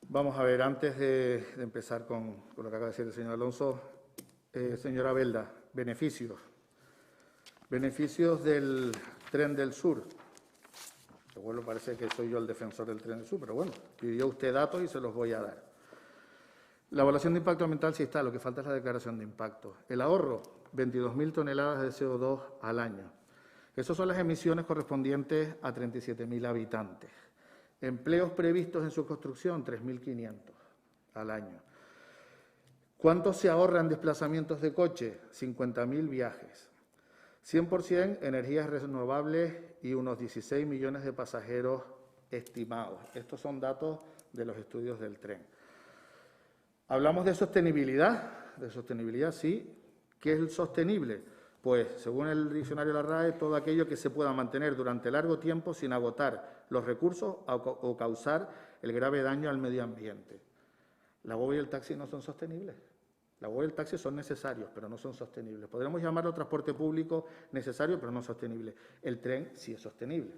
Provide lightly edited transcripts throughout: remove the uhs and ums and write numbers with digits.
Vamos a ver, antes de empezar con lo que acaba de decir el señor Alonso, señora Belda, beneficios. Beneficios del Tren del Sur. Bueno, parece que soy yo el defensor del Tren del Sur, pero bueno, pidió usted datos y se los voy a dar. La evaluación de impacto ambiental sí está, lo que falta es la declaración de impacto. El ahorro, 22.000 toneladas de CO2 al año. Esas son las emisiones correspondientes a 37.000 habitantes. Empleos previstos en su construcción, 3.500 al año. ¿Cuánto se ahorra en desplazamientos de coche? 50.000 viajes. 100% energías renovables y unos 16 millones de pasajeros estimados. Estos son datos de los estudios del tren. Hablamos de sostenibilidad. De sostenibilidad, sí. ¿Qué es el sostenible? Pues, según el diccionario de la RAE, todo aquello que se pueda mantener durante largo tiempo sin agotar los recursos o causar el grave daño al medio ambiente. La guagua y el taxi no son sostenibles. La guagua y el taxi son necesarios, pero no son sostenibles. Podremos llamarlo transporte público necesario, pero no sostenible. El tren sí es sostenible.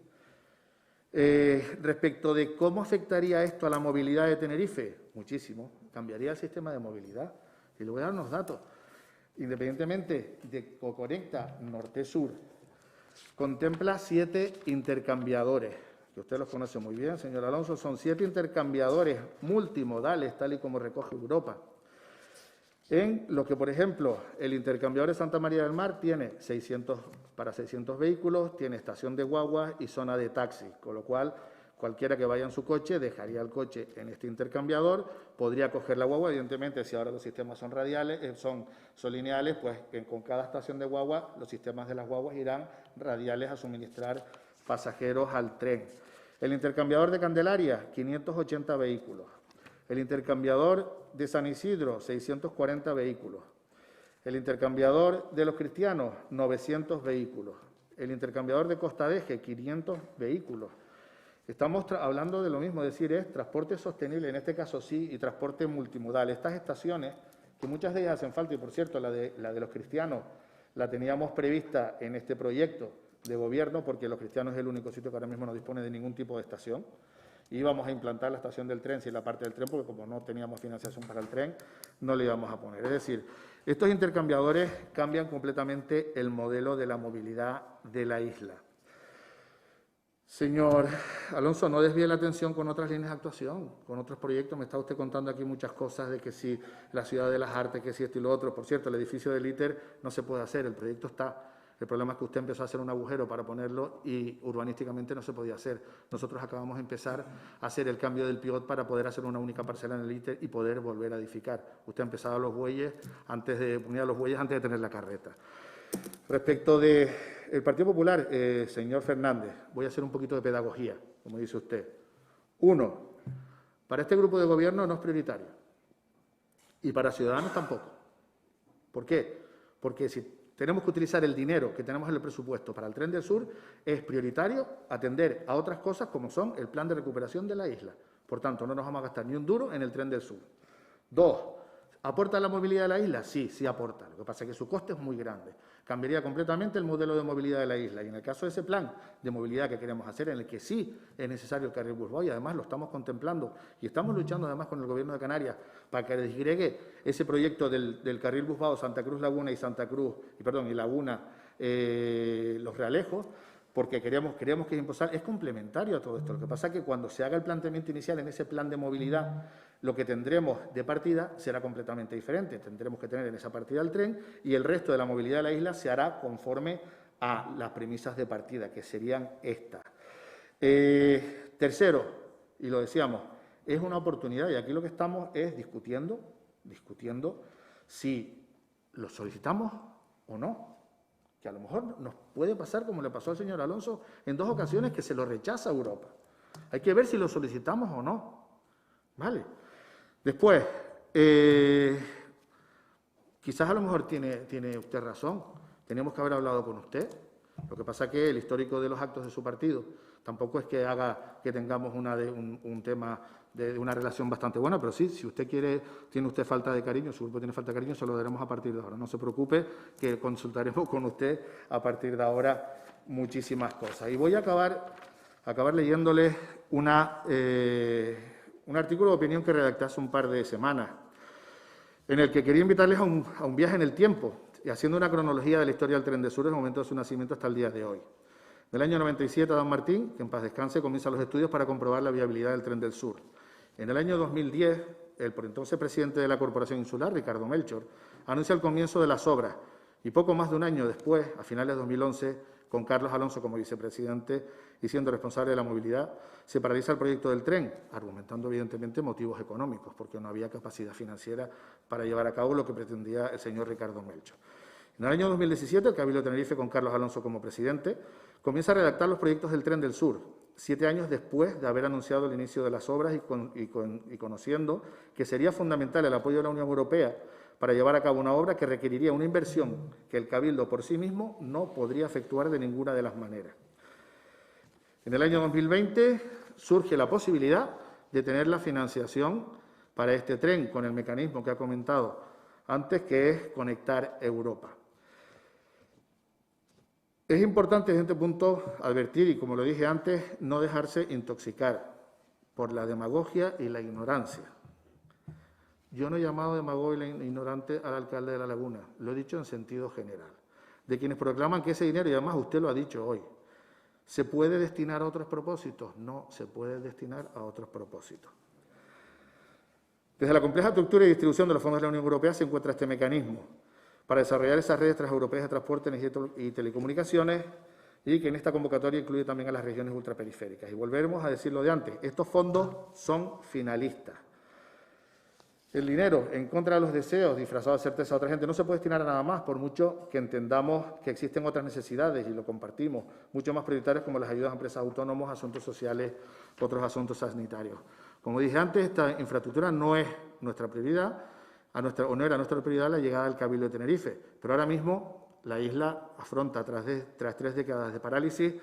Respecto de cómo afectaría esto a la movilidad de Tenerife, muchísimo. Cambiaría el sistema de movilidad. Y le voy a dar unos datos. Independientemente de Coconecta Norte-Sur, contempla 7 intercambiadores, que usted los conoce muy bien, señor Alonso, son 7 intercambiadores multimodales, tal y como recoge Europa. En lo que, por ejemplo, el intercambiador de Santa María del Mar tiene 600 vehículos, tiene estación de guaguas y zona de taxi, con lo cual cualquiera que vaya en su coche dejaría el coche en este intercambiador, podría coger la guagua, evidentemente si ahora los sistemas son radiales, son lineales, pues con cada estación de guagua los sistemas de las guaguas irán radiales a suministrar pasajeros al tren. El intercambiador de Candelaria, 580 vehículos. El intercambiador de San Isidro, 640 vehículos. El intercambiador de los Cristianos, 900 vehículos. El intercambiador de Costa de Eje, 500 vehículos. Estamos hablando de lo mismo, es decir, es transporte sostenible, en este caso sí, y transporte multimodal. Estas estaciones, que muchas de ellas hacen falta, y por cierto, la de los Cristianos la teníamos prevista en este proyecto de gobierno, porque los Cristianos es el único sitio que ahora mismo no dispone de ningún tipo de estación. Íbamos a implantar la estación del tren, si la parte del tren, porque como no teníamos financiación para el tren, no le íbamos a poner. Es decir, estos intercambiadores cambian completamente el modelo de la movilidad de la isla. Señor Alonso, no desvíe la atención con otras líneas de actuación, con otros proyectos. Me está usted contando aquí muchas cosas de que si la Ciudad de las Artes, que si esto y lo otro. Por cierto, el edificio del ITER no se puede hacer, el proyecto está. El problema es que usted empezó a hacer un agujero para ponerlo y urbanísticamente no se podía hacer. Nosotros acabamos de empezar a hacer el cambio del pivot para poder hacer una única parcela en el ITER y poder volver a edificar. Usted ha empezado los bueyes antes de tener la carreta. Respecto del Partido Popular, señor Fernández, voy a hacer un poquito de pedagogía, como dice usted. 1, para este grupo de gobierno no es prioritario. Y para Ciudadanos tampoco. ¿Por qué? Porque si tenemos que utilizar el dinero que tenemos en el presupuesto para el Tren del Sur, es prioritario atender a otras cosas como son el plan de recuperación de la isla. Por tanto, no nos vamos a gastar ni un duro en el Tren del Sur. 2, ¿aporta la movilidad de la isla? Sí, sí aporta. Lo que pasa es que su coste es muy grande. Cambiaría completamente el modelo de movilidad de la isla. Y en el caso de ese plan de movilidad que queremos hacer, en el que sí es necesario el carril Bilbao, y además lo estamos contemplando y estamos luchando además con el Gobierno de Canarias para que desgregue ese proyecto del carril Bilbao, Santa Cruz Laguna y Laguna Los Realejos, porque queremos que es complementario a todo esto. Lo que pasa es que cuando se haga el planteamiento inicial en ese plan de movilidad, lo que tendremos de partida será completamente diferente. Tendremos que tener en esa partida el tren y el resto de la movilidad de la isla se hará conforme a las premisas de partida, que serían estas. Tercero, y lo decíamos, es una oportunidad y aquí lo que estamos es discutiendo si lo solicitamos o no. Que a lo mejor nos puede pasar como le pasó al señor Alonso en 2 ocasiones, que se lo rechaza Europa. Hay que ver si lo solicitamos o no. ¿Vale? Después, quizás a lo mejor tiene usted razón. Tenemos que haber hablado con usted. Lo que pasa es que el histórico de los actos de su partido tampoco es que haga que tengamos un tema de una relación bastante buena, pero sí, si usted tiene usted falta de cariño, su grupo tiene falta de cariño, se lo daremos a partir de ahora. No se preocupe, que consultaremos con usted a partir de ahora muchísimas cosas. Y voy a acabar acabar leyéndoles un artículo de opinión que redacté hace un par de semanas, en el que quería invitarles a un viaje en el tiempo, y haciendo una cronología de la historia del Tren del Sur desde el momento de su nacimiento hasta el día de hoy. En el año 97, Adán Martín, que en paz descanse, comienza los estudios para comprobar la viabilidad del Tren del Sur. En el año 2010, el por entonces presidente de la Corporación Insular, Ricardo Melchor, anuncia el comienzo de las obras, y poco más de un año después, a finales de 2011, con Carlos Alonso como vicepresidente y siendo responsable de la movilidad, se paraliza el proyecto del tren, argumentando evidentemente motivos económicos, porque no había capacidad financiera para llevar a cabo lo que pretendía el señor Ricardo Melchor. En el año 2017, el Cabildo de Tenerife, con Carlos Alonso como presidente, comienza a redactar los proyectos del Tren del Sur, 7 años después de haber anunciado el inicio de las obras y conociendo que sería fundamental el apoyo de la Unión Europea para llevar a cabo una obra que requeriría una inversión que el Cabildo por sí mismo no podría efectuar de ninguna de las maneras. En el año 2020 surge la posibilidad de tener la financiación para este tren con el mecanismo que ha comentado antes, que es Conectar Europa. Es importante desde este punto advertir, y como lo dije antes, no dejarse intoxicar por la demagogia y la ignorancia. Yo no he llamado demagogo e ignorante al alcalde de La Laguna, lo he dicho en sentido general. De quienes proclaman que ese dinero, y además usted lo ha dicho hoy, ¿se puede destinar a otros propósitos? No se puede destinar a otros propósitos. Desde la compleja estructura y distribución de los fondos de la Unión Europea se encuentra este mecanismo para desarrollar esas redes transeuropeas de transporte, energía y telecomunicaciones, y que en esta convocatoria incluye también a las regiones ultraperiféricas. Y volveremos a decir lo de antes, estos fondos son finalistas. El dinero, en contra de los deseos disfrazados de certeza de otra gente, no se puede destinar a nada más, por mucho que entendamos que existen otras necesidades, y lo compartimos, mucho más prioritarias, como las ayudas a empresas autónomas, asuntos sociales, otros asuntos sanitarios. Como dije antes, esta infraestructura no es nuestra prioridad, o no era nuestra prioridad la llegada del Cabildo de Tenerife, pero ahora mismo la isla afronta, tras 3 décadas de parálisis,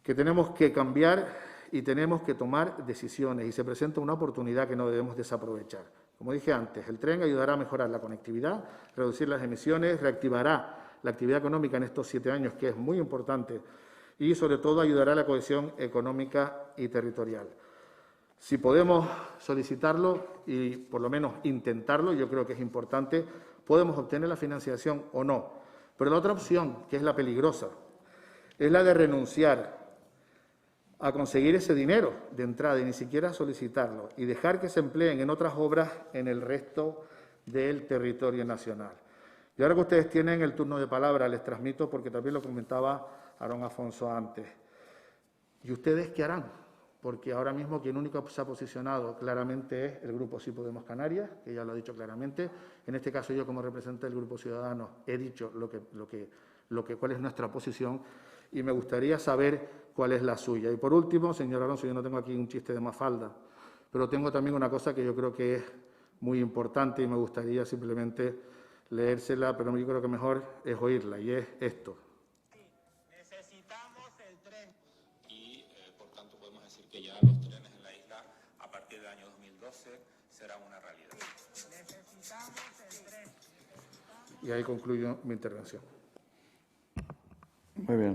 que tenemos que cambiar y tenemos que tomar decisiones, y se presenta una oportunidad que no debemos desaprovechar. Como dije antes, el tren ayudará a mejorar la conectividad, reducir las emisiones, reactivará la actividad económica en estos 7 años, que es muy importante, y sobre todo ayudará a la cohesión económica y territorial. Si podemos solicitarlo y por lo menos intentarlo, yo creo que es importante, podemos obtener la financiación o no. Pero la otra opción, que es la peligrosa, es la de renunciar a conseguir ese dinero de entrada y ni siquiera solicitarlo, y dejar que se empleen en otras obras en el resto del territorio nacional. Y ahora que ustedes tienen el turno de palabra, les transmito, porque también lo comentaba Aarón Afonso antes. ¿Y ustedes qué harán? Porque ahora mismo quien único se ha posicionado claramente es el Grupo Sí Podemos Canarias, que ya lo ha dicho claramente. En este caso yo, como representante del Grupo Ciudadanos, he dicho cuál es nuestra posición, y me gustaría saber cuál es la suya. Y por último, señor Alonso, yo no tengo aquí un chiste de Mafalda, pero tengo también una cosa que yo creo que es muy importante y me gustaría simplemente leérsela, pero yo creo que mejor es oírla, y es esto. Necesitamos el tren. Y, por tanto, podemos decir que ya los trenes en la isla, a partir del año 2012, serán una realidad. Necesitamos el tren. Y ahí concluyo mi intervención. Muy bien.